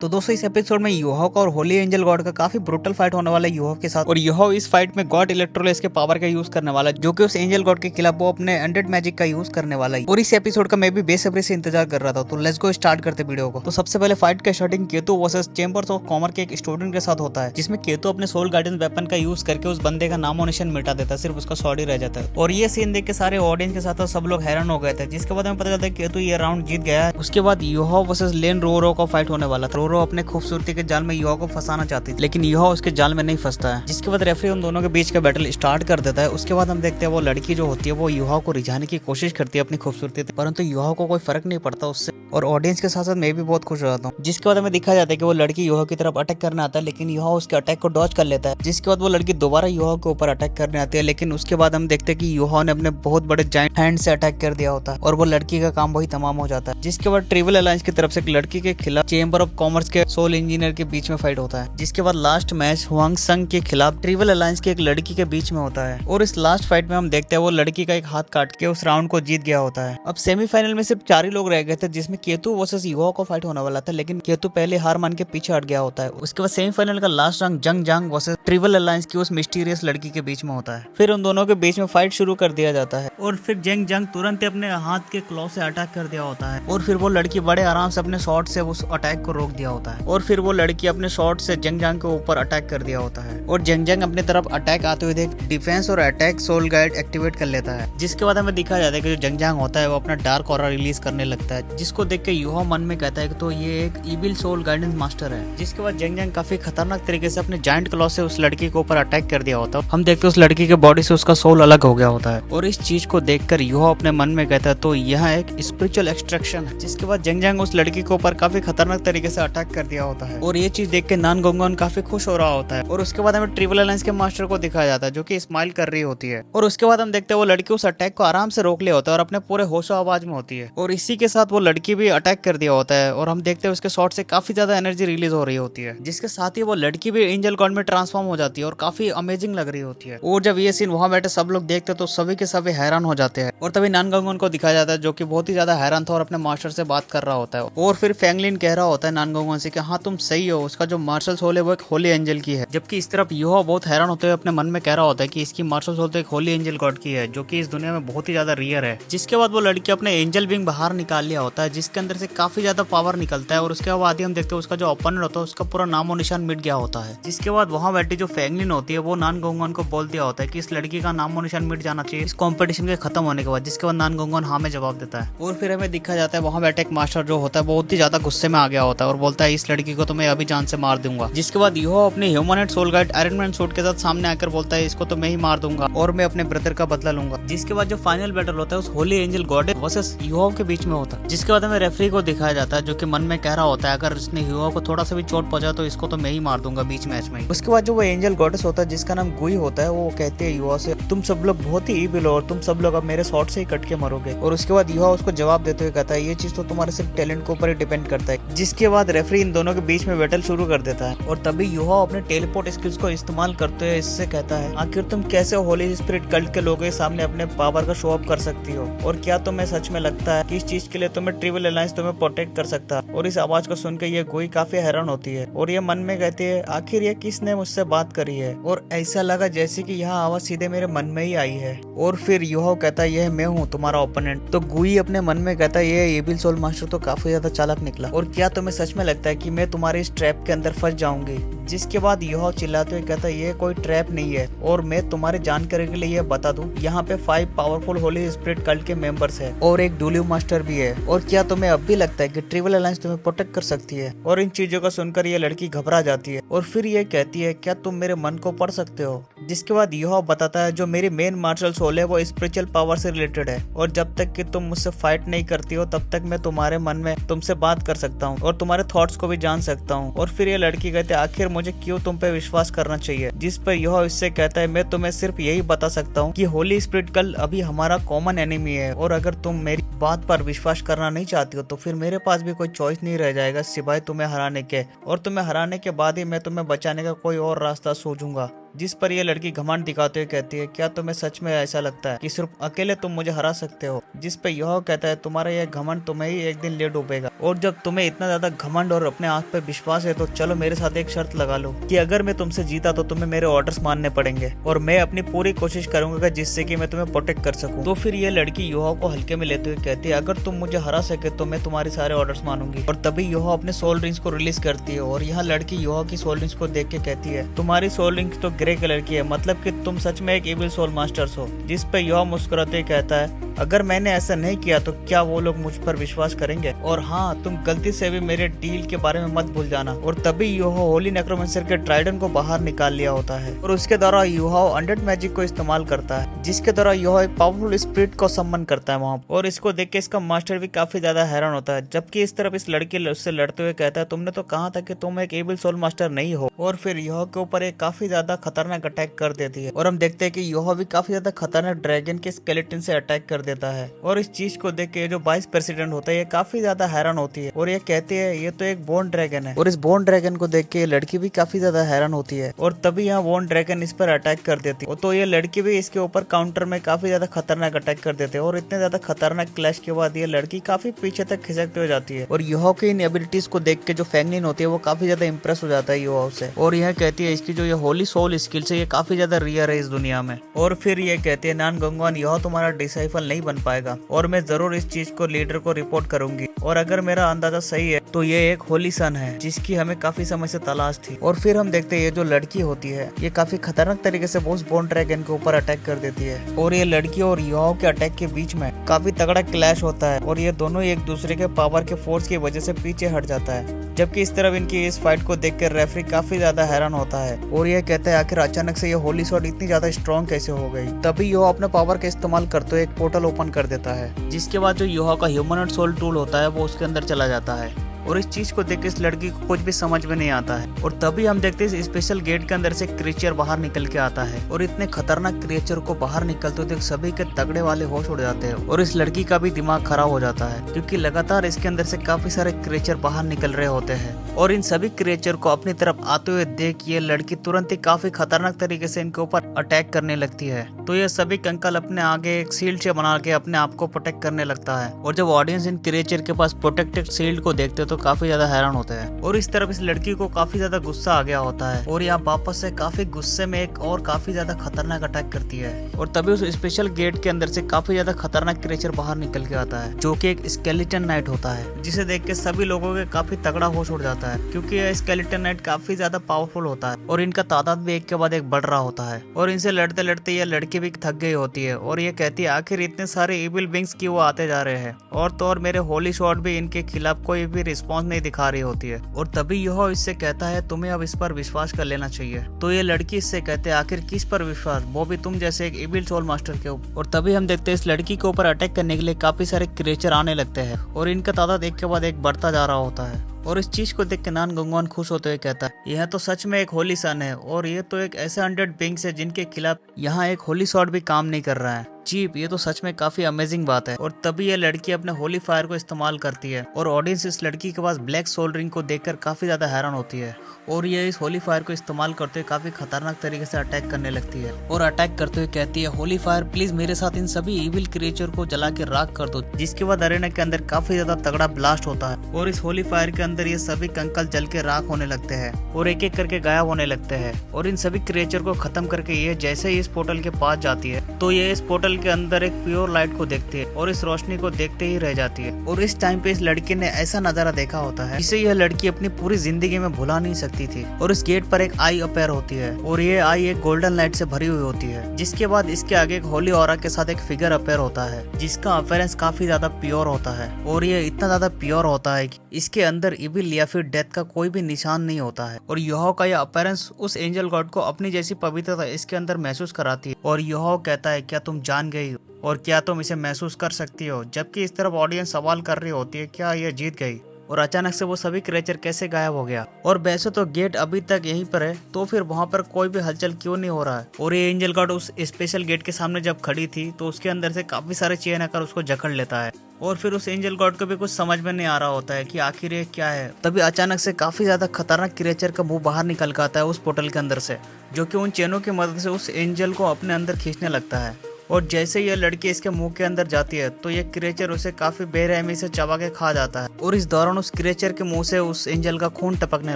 तो दोस्तों इस एपिसोड में योहॉक और होली एंजल गॉड का काफी ब्रूटल फाइट होने वाला है योहॉक के साथ। और योहॉक इस फाइट में गॉड इलेक्ट्रोलेस के पावर का यूज करने वाला है, जो कि उस एंजल गॉड के खिलाफ वो अपने अनडेड मैजिक का यूज करने वाला है। और इस एपिसोड का मैं भी बेसब्री से इंतजार कर रहा था। तो लेट्स गो स्टार्ट करते वीडियो को। तो सबसे पहले फाइट का starting Ketu versus chambers of commerce के एक स्टूडेंट के साथ होता है, जिसमें केतु अपने सोल गार्डियन वेपन का यूज करके उस बंदे का नामो निशान मिटा देता है, सिर्फ उसका स्वॉर्ड ही रह जाता है। और ये सीन देख के सारे ऑडियंस के साथ सब लोग हैरान हो गए थे, जिसके बाद हमें पता चलता है केतु ये राउंड जीत गया है। उसके बाद योहॉक वर्सेस लेन रोरो का फाइट होने वाला था। रोरो अपने खूबसूरती के जाल में योहॉक को फंसाना चाहती थी, लेकिन योहॉक उसके जाल में नहीं फंसता है। जिसके बाद रेफरी उन दोनों के बीच का बैटल स्टार्ट कर देता है। उसके बाद हम देखते हैं वो लड़की जो होती है वो योहॉक को रिझाने की कोशिश करती है अपनी खूबसूरती से, परंतु योहॉक को कोई फर्क नहीं पड़ता उससे। और ऑडियंस के साथ साथ मैं भी बहुत खुश हो जाता हूँ। जिसके बाद हमें दिखाया जाता है कि वो लड़की योहॉक की तरफ अटैक करने आता है, लेकिन योहॉक उसके अटैक को डॉज कर लेता है। जिसके बाद वो लड़की दोबारा योहॉक के ऊपर अटैक करने आती है, लेकिन उसके बाद हम देखते हैं कि योहॉक ने अपने बहुत बड़े जायंट हैंड से अटैक कर दिया होता है और वो लड़की का काम वही तमाम हो जाता है। जिसके बाद ट्रिपल अलायंस की तरफ से एक लड़की के खिलाफ चेंबर ऑफ कॉमर्स के सोल इंजीनियर के बीच में फाइट होता है। जिसके बाद लास्ट मैच हुआंग संग के खिलाफ ट्रिपल अलायंस के एक लड़की के बीच में होता है। और इस लास्ट फाइट में हम देखते हैं वो लड़की का एक हाथ काट के उस राउंड को जीत गया होता है। अब सेमीफाइनल में सिर्फ 4 ही लोग रह गए थे, जिसमें केतु वर्सेस योहॉक का फाइट होने वाला था, लेकिन केतु पहले हार मान के पीछे हट गया होता है। उसके बाद सेमीफाइनल का लास्ट रंग जंग जांग वर्सेस ट्रिपल अलायंस की उस मिस्टीरियस लड़की के बीच में होता है। फिर उन दोनों के बीच में फाइट शुरू कर दिया जाता है और फिर जंग जंग तुरंत अपने हाथ के क्लॉ से अटैक कर दिया होता है। और फिर वो लड़की बड़े आराम से अपने शॉट से उस अटैक को रोक दिया होता है। और फिर वो लड़की अपने शॉट से जंग जांग के ऊपर अटैक कर दिया होता है। और जंग जंग अपनी तरफ अटैक आते हुए देख डिफेंस और अटैक सोल गाइड एक्टिवेट कर लेता है। जिसके बाद हमें दिखाया जाता है कि जो जंग जांग होता है वो अपना डार्क ऑरा रिलीज करने लगता है, जिसको देख के योहॉक मन में कहता है कि तो ये एक इविल सोल गाइडेंस मास्टर है। जिसके बाद जंग जंग काफी खतरनाक तरीके से अपने जायंट क्लॉ से उस लड़की के ऊपर अटैक कर दिया होता है। हम देखते हैं उस लड़की के बॉडी से उसका सोल अलग हो गया होता है। और इस चीज को देखकर योहॉक अपने मन में कहता है तो यह एक स्पिरिचुअल एक्सट्रैक्शन है। जिसके बाद जंग जंग उस लड़की के ऊपर काफी खतरनाक तरीके से अटैक कर दिया होता है। और ये चीज देख के नान गोंगोन काफी खुश हो रहा होता है। और उसके बाद हमें ट्रिपल अलायंस के मास्टर को दिखाया जाता है, जो कि स्माइल कर रही होती है। और उसके बाद हम देखते हैं वो लड़की उस अटैक को आराम से रोक लिया होता है और अपने पूरे होशो आवाज में होती है। और इसी के साथ वो लड़की भी अटैक कर दिया होता है और हम देखते हैं उसके शॉट से काफी ज्यादा एनर्जी रिलीज हो रही होती है। जिसके साथ ही वो लड़की भी एंजल गॉड में ट्रांसफॉर्म हो जाती है और काफी अमेजिंग लग रही होती है। और जब ये सीन वहां बैठे सब लोग देखते हैं तो सभी के सभी हैरान हो जाते हैं। और तभी नान गोंगोन को दिखाया जाता है, जो कि बहुत ही ज्यादा हैरान था और अपने मास्टर से बात कर रहा होता है। और फिर फैंगलिन कह रहा होता है नान गोंगोन से कि हाँ तुम सही हो, उसका जो मार्शल सोल है वो एक होली एंजल की है। जबकि इस तरफ योहॉक बहुत हैरान होते हुए अपने मन में कह रहा होता है कि इसकी मार्शल सोल तो एक होली एंजल गॉड की है, जो कि इस दुनिया में बहुत ही ज्यादा रियर है। जिसके बाद वो लड़की अपने एंजल विंग बाहर निकाल लिया होता है, जिसके अंदर से काफी ज्यादा पावर निकलता है। और उसके बाद हम देखते हैं उसका जो ओपोनेंट होता है उसका पूरा नामो निशान मिट गया होता है। जिसके बाद वहां बैठी जो फैंगलिन होती है वो नान गोंगोन को बोल दिया होता है कि इस लड़की का नामो निशान मिट जाना चाहिए इस कंपटीशन के खत्म होने के बाद। जिसके बाद नान गोंगोन हाँ में जवाब देता है। और फिर हमें दिखा जाता है वहां बैठे एक मास्टर जो होता है बहुत ही ज्यादा गुस्से में आ गया होता है और बोलता है इस लड़की को तो मैं अभी जान से मार दूंगा। जिसके बाद योहॉक अपने humanoid soul guide Iron Man suit के साथ सामने आकर बोलता है इसको तो मैं ही मार दूंगा और मैं अपने ब्रदर का बदला लूंगा। जिसके बाद जो फाइनल बैटल होता है उस होली एंजल गॉडेस वर्सेस योहॉक के बीच में होता है। जिसके बाद हमें रेफरी को दिखाया जाता है, जो कि मन में कह रहा होता है अगर इसने योहॉक को थोड़ा सा भी चोट पहुंचा तो इसको तो मैं ही मार दूंगा बीच मैच में। उसके बाद जो वो एंजल गॉडेस होता है जिसका नाम गुई होता है वो कहते हैं योहॉक से तुम सब लोग बहुत ही इविल हो और तुम सब लोग अब मेरे शॉट से ही कट के मरोगे। और उसके बाद योहॉक उसको जवाब देते हुए कहता है ये चीज तो तुम्हारे सिर्फ टैलेंट के ऊपर ही डिपेंड करता है। जिसके बाद रेफरी इन दोनों के बीच में बैटल शुरू कर देता है। और तभी योहॉक अपने टेलीपोर्ट स्किल्स को इस्तेमाल करते हुए इससे कहता है आखिर तुम कैसे होली स्पिरिट कल्ट के लोगों के सामने अपने पावर का शो ऑफ कर सकती हो, और क्या तुम्हें सच में लगता है कि इस चीज के लिए तुम्हें ट्रिपल अलायंस तुम्हें प्रोटेक्ट कर सकता। और इस आवाज को सुनकर ये गोई काफी हैरान होती है और ये मन में कहती है आखिर ये किसने मुझसे बात करी है। और ऐसा लगा जैसे कि यह आवाज सीधे मेरे मन में ही आई है। और फिर योहॉक कहता है यह मैं हूँ तुम्हारा ओपोनेंट। तो गुई अपने मन में कहता है ये एविल सोल मास्टर तो काफी ज्यादा चालाक निकला, और क्या तुम्हें सच में लगता है कि मैं तुम्हारे इस ट्रैप के अंदर फंस जाऊंगी। जिसके बाद योहॉक चिल्लाते हुए कहता है ये कोई ट्रैप नहीं है और मैं तुम्हारी जानकारी के लिए यह बता दूं यहाँ पे 5 पावरफुल होली स्पिरिट कल्ट के मेंबर्स है और एक डुलिव मास्टर भी है। और क्या तुम्हें अब भी लगता है कि ट्रिपल अलायंस तुम्हें प्रोटेक्ट कर सकती है। और इन चीजों को सुनकर ये लड़की घबरा जाती है और फिर ये कहती है क्या तुम मेरे मन को पढ़ सकते हो। जिसके बाद योहॉक बताता है जो मेरी मेन मार्शल सोल है वो स्पिरिचुअल पावर से रिलेटेड है और जब तक कि तुम मुझसे फाइट नहीं करती हो तब तक मैं तुम्हारे मन में तुमसे बात कर सकता हूँ और तुम्हारे थॉट्स को भी जान सकता हूँ। और फिर ये लड़की कहती है आखिर मुझे क्यों तुम पे विश्वास करना चाहिए। जिस पर योहॉक इससे कहता है मैं तुम्हें सिर्फ यही बता सकता हूँ कि होली स्पिरिट कल अभी हमारा कॉमन एनिमी है और अगर तुम मेरी बात पर विश्वास करना नहीं चाहती हो तो फिर मेरे पास भी कोई चॉइस नहीं रह जाएगा सिवाय तुम्हें हराने के, और तुम्हें हराने के बाद ही मैं तुम्हें बचाने का कोई और रास्ता सोचूंगा। जिस पर यह लड़की घमंड दिखाते हुए कहती है, क्या तुम्हें सच में ऐसा लगता है कि सिर्फ अकेले तुम मुझे हरा सकते हो? जिस पे यह कहता है, तुम्हारा यह घमंड तुम्हें ही एक दिन ले डूबेगा, और जब तुम्हें इतना ज्यादा घमंड और अपने आप पे विश्वास है तो चलो मेरे साथ एक शर्त लगा लो कि अगर मैं तुमसे जीता तो तुम्हें मेरे ऑर्डर्स मानने पड़ेंगे और मैं अपनी पूरी कोशिश करूंगा जिससे कि मैं तुम्हें प्रोटेक्ट कर सकूं। तो फिर ये लड़की युहा को हल्के में लेते हुए कहती है, अगर तुम मुझे हरा सके तो मैं तुम्हारे सारे ऑर्डर्स मानूंगी। और तभी युहा अपने सोल रिंग्स को रिलीज करती है और यहाँ लड़की युहा की सोल रिंग्स को देख के कहती है, तुम्हारी सोल रिंग्स तो ग्रे कलर की है, मतलब कि तुम सच में एक इविल सोल मास्टर्स हो। जिस पे युहा मुस्कुराते कहता है, अगर मैंने ऐसा नहीं किया तो क्या वो लोग मुझ पर विश्वास करेंगे? और हाँ, तुम गलती से भी मेरे डील के बारे में मत भूल जाना। और तभी युहा होली नेक्रोमेंसर के ट्राइडेंट को बाहर निकाल लिया होता है और उसके द्वारा युहा अनडेड मैजिक को इस्तेमाल करता है, जिसके द्वारा युहा एक पावरफुल स्पिरिट को सम्मन करता है वहाँ। और इसको देख के इसका मास्टर भी काफी ज्यादा हैरान होता है, जबकि इस तरफ इस लड़की उससे लड़ते हुए कहता है, तुमने तो कहा था कि तुम एक एविल सोल मास्टर नहीं हो। और फिर युहा के ऊपर एक काफी ज्यादा खतरनाक अटैक कर देती है और हम देखते हैं कि युहा भी काफी ज्यादा खतरनाक ड्रैगन के स्केलेटन से अटैक कर देता है। और इस चीज को देख के जो वाइस प्रेसिडेंट होता है ये काफी ज्यादा हैरान होती है और ये कहती है, ये तो एक बोन ड्रैगन है। और इस बोन ड्रैगन को देख के लड़की भी काफी ज्यादा हैरान होती है और तभी यहाँ बोन ड्रैगन इस पर अटैक कर देती है। तो ये लड़की भी इसके ऊपर काउंटर में काफी ज्यादा खतरनाक अटैक कर देते हैं और इतने ज्यादा खतरनाक क्लैश के बाद ये लड़की काफी पीछे तक खिसकते हो जाती है। और युहा की इन एबिलिटीज को देख के जो फैंगलिन होती है वो काफी ज्यादा इंप्रेस हो जाता है युहा से और यह कहती है, इसकी जो ये होली सोल स्किल्स है ये काफी ज्यादा रेयर है इस दुनिया में। और फिर ये कहती है, नान गंगवान, यह तुम्हारा डिसाइपल नहीं बन पाएगा और मैं जरूर इस चीज को लीडर को रिपोर्ट करूंगी। और अगर मेरा अंदाजा सही है तो ये एक होली सन है जिसकी हमें काफी समय से तलाश थी। और फिर हम देखते हैं ये जो लड़की होती है ये काफी खतरनाक तरीके से बोस बोन ड्रैगन के ऊपर अटैक कर देती है और ये लड़की और युहा के अटैक के बीच में काफी तगड़ा क्लैश होता है और ये दोनों एक दूसरे के पावर के फोर्स की वजह से पीछे हट जाता है। जबकि इस तरफ इनकी इस फाइट को देखकर रेफरी काफी ज्यादा हैरान होता है और ये कहता है, आखिर अचानक से ये होली शॉट इतनी ज्यादा स्ट्रॉन्ग कैसे हो गई? तभी युहा अपने पावर का इस्तेमाल करते हुए एक पोर्टल ओपन कर देता है, जिसके बाद जो युहा का ह्यूमन सोल टूल होता है वो उसके अंदर चला जाता है। और इस चीज को देख के इस लड़की को कुछ भी समझ में नहीं आता है और तभी हम देखते हैं इस स्पेशल गेट के अंदर से क्रिएचर बाहर निकल के आता है और इतने खतरनाक क्रिएचर को बाहर निकलते देख सभी के तगड़े वाले होश उड़ जाते हैं और इस लड़की का भी दिमाग खराब हो जाता है क्योंकि लगातार इसके अंदर से काफी सारे क्रिएचर बाहर निकल रहे होते हैं और इन सभी क्रिएचर को अपनी तरफ आते हुए देख ये लड़की तुरंत ही काफी खतरनाक तरीके से इनके ऊपर अटैक करने लगती है। तो ये सभी कंकाल अपने आगे एक शील्ड से बना के अपने आप को प्रोटेक्ट करने लगता है और जब ऑडियंस इन क्रिएचर के पास प्रोटेक्टेड शील्ड को देखते तो काफी ज्यादा हैरान होते हैं। और इस तरफ इस लड़की को काफी ज्यादा गुस्सा आ गया होता है और यहाँ वापस से काफी गुस्से में एक और काफी ज्यादा खतरनाक अटैक करती है और तभी उस स्पेशल गेट के अंदर से काफी ज्यादा खतरनाक क्रिएचर बाहर निकल के आता है जो कि एक स्केलेटन नाइट होता है, जिसे देख के सभी लोगों के काफी तगड़ा होश उड़ जाता है क्योंकि यह स्केलेटन नाइट काफी ज्यादा पावरफुल होता है और इनका तादाद भी एक के बाद एक बढ़ रहा होता है। और इनसे लड़ते लड़ते यह लड़की भी थक गई होती है और ये कहती है, आखिर इतने सारे इविल बिंग्स क्यों आते जा रहे हैं? और तो और मेरे होली शॉट भी इनके खिलाफ कोई भी रिस्पॉन्स नहीं दिखा रही होती है। और तभी यह इससे कहता है, तुम्हें अब इस पर विश्वास कर लेना चाहिए। तो ये लड़की इससे कहते हैं, आखिर किस पर विश्वास? वो भी तुम जैसे एक इविल सोल मास्टर के ऊपर। और तभी हम देखते हैं इस लड़की के ऊपर अटैक करने के लिए काफी सारे क्रिएचर आने लगते हैं और इनका तादाद एक के बाद एक बढ़ता जा रहा होता है। और इस चीज को देख के नान गंगवान खुश होते हुए कहता है, यह तो सच में एक होली सन है और ये तो एक ऐसे 100 बिंग्स है जिनके खिलाफ यहाँ एक होली शॉट भी काम नहीं कर रहा है। चीप, ये तो सच में काफी अमेजिंग बात है। और तभी ये लड़की अपने होली फायर को इस्तेमाल करती है और ऑडियंस इस लड़की के पास ब्लैक सोल रिंग को देखकर काफी ज्यादा हैरान होती है और ये इस होली फायर को इस्तेमाल करते हुए काफी खतरनाक तरीके से अटैक करने लगती है और अटैक करते हुए कहती है, होली फायर प्लीज मेरे साथ इन सभी इविल क्रिएचर को जला के राख कर दो। जिसके बाद अरेना के अंदर काफी ज्यादा तगड़ा ब्लास्ट होता है और इस होली फायर के अंदर ये सभी कंकाल जल के राख होने लगते हैं और एक एक करके गायब होने लगते हैं। और इन सभी क्रिएचर को खत्म करके ये जैसे ही इस पोर्टल के पास जाती है तो ये इस पोर्टल के अंदर एक प्योर लाइट को देखती है और इस रोशनी को देखते ही रह जाती है। और इस टाइम पे इस लड़की ने ऐसा नजारा देखा होता है जिसे यह लड़की अपनी पूरी जिंदगी में भुला नहीं सकती थी। और इस गेट पर एक आई अपेयर होती है और ये आई एक गोल्डन लाइट से भरी हुई होती है। जिसके बाद इसके आगे एक होली ऑरा के साथ एक फिगर अपेयर होता है जिसका अपीयरेंस काफी ज्यादा प्योर होता है और ये इतना ज्यादा प्योर होता है कि इसके अंदर इविल या फिर डेथ का कोई भी निशान नहीं होता है। और यहोवा का यह अपीयरेंस उस एंजल गॉड को अपनी जैसी पवित्रता इसके अंदर महसूस कराती है। और यहोवा कहता है, क्या तुम जान गई और क्या तुम इसे महसूस कर सकती हो? जबकि इस तरफ ऑडियंस सवाल कर रही होती है, क्या यह जीत गई? और अचानक से वो सभी क्रिएचर कैसे गायब हो गया। और वैसे तो गेट अभी तक यहीं पर है, तो फिर वहाँ पर कोई भी हलचल क्यों नहीं हो रहा है। और ये एंजल गॉड उस स्पेशल गेट के सामने जब खड़ी थी तो उसके अंदर से काफी सारे चेन आकर उसको जकड़ लेता है। और फिर उस एंजल गॉड को भी कुछ समझ में नहीं आ रहा होता है कि आखिर ये क्या है। तभी अचानक से काफी ज्यादा खतरनाक क्रिएचर का मुंह बाहर निकल के आता है उस पोर्टल के अंदर से, जो कि उन चेनों की मदद से उस एंजल को अपने अंदर खींचने लगता है। और जैसे ये लड़की इसके मुंह के अंदर जाती है तो ये क्रिएचर उसे काफी बेरहमी से चबा के खा जाता है। और इस दौरान उस क्रिएचर के मुंह से उस एंजल का खून टपकने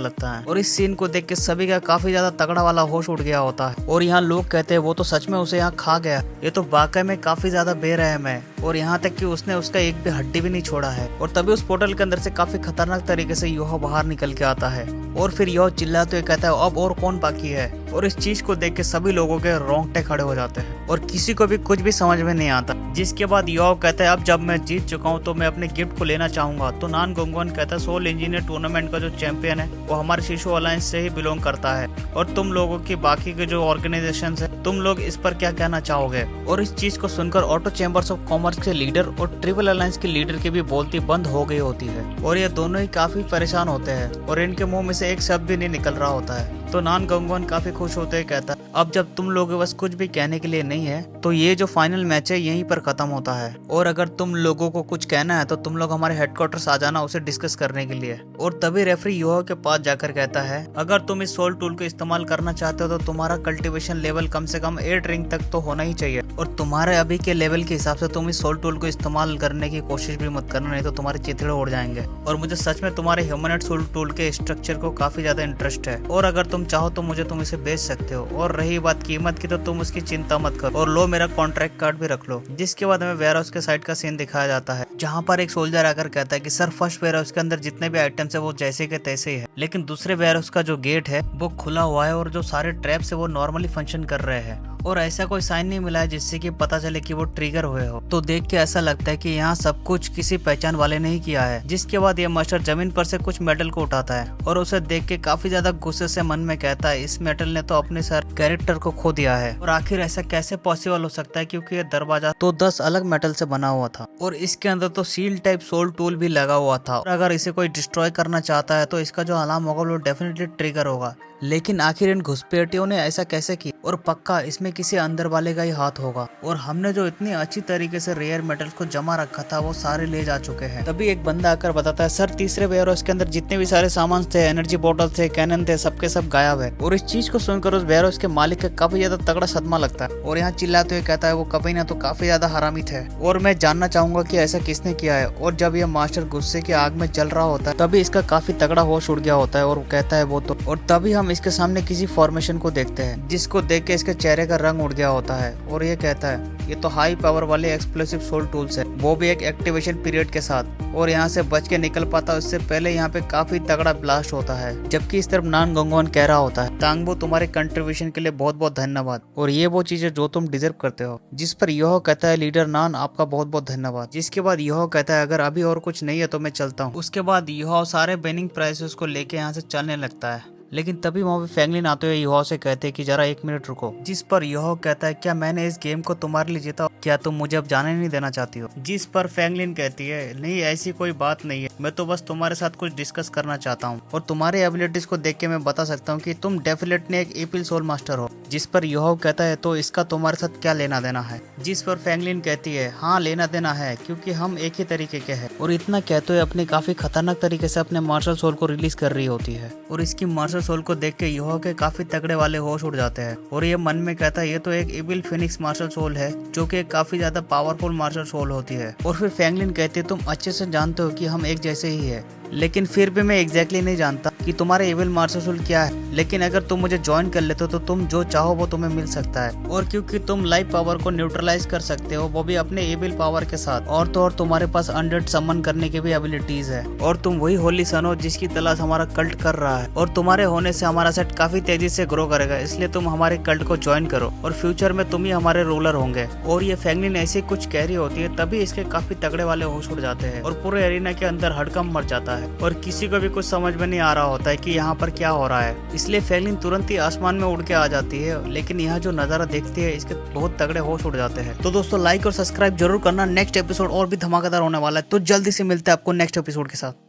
लगता है। और इस सीन को देख के सभी का काफी ज्यादा तगड़ा वाला होश उड़ गया होता है। और यहाँ लोग कहते हैं वो तो सच में उसे यहाँ खा गया, ये तो वाकई में काफी ज्यादा बेरहम है। और यहाँ तक कि उसने उसका एक भी हड्डी भी नहीं छोड़ा है। और तभी उस पोर्टल के अंदर से काफी खतरनाक तरीके से योहा बाहर निकल के आता है। और फिर योहा चिल्लाते हुए कहता है अब और कौन बाकी है। और इस चीज को देख के सभी लोगों के रोंगटे खड़े हो जाते हैं और किसी को भी कुछ भी समझ में नहीं आता। जिसके बाद योहा कहता है अब जब मैं जीत चुका हूँ तो मैं अपने गिफ्ट को लेना चाहूंगा। तो नान गोंगोन कहता है सोल इंजीनियर टूर्नामेंट का जो चैंपियन है वो हमारे शिशु अलायंस से ही बिलोंग करता है, और तुम लोगों की बाकी के जो ऑर्गेनाइजेशन है तुम लोग इस पर क्या कहना चाहोगे। और इस चीज को सुनकर ऑटो चैम्बर्स ऑफ कॉमर्स के लीडर और ट्रिपल अलायंस के लीडर की भी बोलती बंद हो गई होती है। और ये दोनों ही काफी परेशान होते हैं और इनके मुंह में से एक शब्द भी नहीं निकल रहा होता है। तो नान गोंगोन काफी खुश होते हुए कहता है अब जब तुम लोगों के पास कुछ भी कहने के लिए नहीं है तो ये जो फाइनल मैच है यहीं पर खत्म होता है। और अगर तुम लोगों को कुछ कहना है तो तुम लोग हमारे हेडक्वार्टर्स आ जाना उसे डिस्कस करने के लिए। और तभी रेफरी योहा के पास जाकर कहता है अगर तुम इस सोल टूल को इस्तेमाल करना चाहते हो तो तुम्हारा कल्टीवेशन लेवल कम से कम 8 रैंक तक तो होना ही चाहिए। और तुम्हारे अभी के लेवल के हिसाब से तुम इस सोल टूल को इस्तेमाल करने की कोशिश भी मत करना, नहीं तो तुम्हारे चिथड़े उड़ जाएंगे। और मुझे सच में तुम्हारे ह्यूमनॉइड सोल टूल के स्ट्रक्चर को काफी ज्यादा इंटरेस्ट है, और अगर तुम चाहो तो मुझे तुम इसे बेच सकते हो। और रही बात कीमत की तो तुम उसकी चिंता मत करो, और लो मेरा कॉन्ट्रैक्ट कार्ड भी रख लो। जिसके बाद हमें वेयर हाउस के साइड का सीन दिखाया जाता है जहाँ पर एक सोल्जर आकर कहता है कि सर फर्स्ट वेयर हाउस के अंदर जितने भी आइटम्स है वो जैसे के तैसे ही है, लेकिन दूसरे वेयर हाउस का जो गेट है वो खुला हुआ है और जो सारे ट्रैप्स है वो नॉर्मली फंक्शन कर रहे हैं। और ऐसा कोई साइन नहीं मिला है जिससे कि पता चले कि वो ट्रिगर हुए हो। तो देख के ऐसा लगता है कि यहाँ सब कुछ किसी पहचान वाले ने ही किया है। जिसके बाद ये मास्टर जमीन पर से कुछ मेटल को उठाता है और उसे देख के काफी ज्यादा गुस्से से मन में कहता है इस मेटल ने तो अपने सर कैरेक्टर को खो दिया है, और आखिर ऐसा कैसे पॉसिबल हो सकता है क्योंकि ये दरवाजा तो 10 अलग मेटल से बना हुआ था और इसके अंदर तो सील टाइप सोल टूल भी लगा हुआ था। और अगर इसे कोई डिस्ट्रॉय करना चाहता है तो इसका जो अलार्म होगा वो डेफिनेटली ट्रिगर होगा। लेकिन आखिर इन घुसपैठियों ने ऐसा कैसे किया, और पक्का इसमें किसी अंदर वाले का ही हाथ होगा। और हमने जो इतनी अच्छी तरीके से रेयर मेटल्स को जमा रखा था वो सारे ले जा चुके हैं। तभी एक बंदा आकर बताता है सर तीसरे वेयर हाउस के अंदर जितने भी सारे सामान थे, एनर्जी बोतल थे, कैनन थे, सबके सब गायब है। और इस चीज को सुनकर उस वेयर हाउस के मालिक का काफी ज्यादा तगड़ा सदमा लगता है और यहाँ चिल्लाते हुए कहता है वो कभी ना तो काफी ज्यादा हरामी थे और मैं जानना चाहूंगा कि ऐसा किसने किया है। और जब यह मास्टर गुस्से की आग में जल रहा होता है तभी इसका काफी तगड़ा होश उड़ गया होता है और वो कहता है वो तो। और तभी हम इसके सामने किसी फॉर्मेशन को देखते हैं जिसको देख के इसके चेहरे का रंग उड़ गया होता है और ये कहता है ये तो हाई पावर वाले एक्सप्लोसिव सोल टूल्स है, वो भी एक एक्टिवेशन पीरियड के साथ। और यहाँ से बच के निकल पाता उससे पहले यहाँ पे काफी तगड़ा ब्लास्ट होता है। जबकि इस तरफ नान गोंगोन कह रहा होता है तांगबो तुम्हारे कंट्रीब्यूशन के लिए बहुत बहुत धन्यवाद और ये वो चीजें जो तुम डिजर्व करते हो। जिस पर योहा कहता है लीडर नान आपका बहुत बहुत धन्यवाद। जिसके बाद योहा कहता है अगर अभी और कुछ नहीं है तो मैं चलता हूँ। उसके बाद योहा सारे बेनिंग प्राइसेस को लेके यहाँ से चलने लगता है। लेकिन तभी वहाँ पे फैंगलिन आते हुए योहा से कहते हैं कि जरा 1 मिनट रुको। जिस पर योहा कहता है क्या मैंने इस गेम को तुम्हारे लिए जीता, क्या तुम मुझे अब जाने नहीं देना चाहती हो। जिस पर फैंगलिन कहती है नहीं ऐसी कोई बात नहीं है, मैं तो बस तुम्हारे साथ कुछ डिस्कस करना चाहता हूँ और तुम्हारे एबिलिटीज को देख के मैं बता सकता हूँ कि तुम डेफिनेटली एक एपिल सोल मास्टर हो। जिस पर योहा कहता है तो इसका तुम्हारे साथ क्या लेना देना है। जिस पर फैंगलिन कहती है हाँ लेना देना है क्योंकि हम एक ही तरीके के हैं। और इतना कहते हुए अपनी काफी खतरनाक तरीके से अपने मार्शल सोल को रिलीज कर रही होती है और इसकी मार्शल सोल को देख के योहा के काफी तगड़े वाले होश उड़ जाते हैं और ये मन में कहता है ये तो एक इविल फिनिक्स मार्शल सोल है जो कि काफी ज्यादा पावरफुल मार्शल सोल होती है। और फिर फैंगलिन कहती है तुम अच्छे से जानते हो कि हम एक जैसे ही है, लेकिन फिर भी मैं एग्जैक्टली नहीं जानता कि तुम्हारे इविल मार्शल सोल क्या है, लेकिन अगर तुम मुझे ज्वाइन कर लेते हो तो तुम जो चाहो वो तुम्हें मिल सकता है। और क्योंकि तुम लाइफ पावर को न्यूट्रलाइज कर सकते हो वो भी अपने इविल पावर के साथ, और तो और तुम्हारे पास अनडेड समन करने की भी एबिलिटीज है और तुम वही होली सन हो जिसकी तलाश हमारा कल्ट कर रहा है और तुम्हारे होने से हमारा सेट काफी तेजी से ग्रो करेगा, इसलिए तुम हमारे कल्ट को ज्वाइन करो और फ्यूचर में तुम ही हमारे रूलर होंगे। और ये फैंगलिन ऐसे कुछ कह रही होती है तभी इसके काफी तगड़े वाले होश उड़ जाते हैं और पूरे एरिना के अंदर हड़कंप मच जाता है और किसी को भी कुछ समझ में नहीं आ रहा होता है कि यहाँ पर क्या हो रहा है। इसलिए फैंगलिन तुरंत ही आसमान में उड़ के आ जाती है, लेकिन यहाँ जो नजारा देखती है इसके बहुत तगड़े होश उड़ जाते हैं। तो दोस्तों लाइक और सब्सक्राइब जरूर करना, नेक्स्ट एपिसोड और भी धमाकेदार होने वाला है। तो जल्दी से मिलते हैं आपको नेक्स्ट एपिसोड के साथ।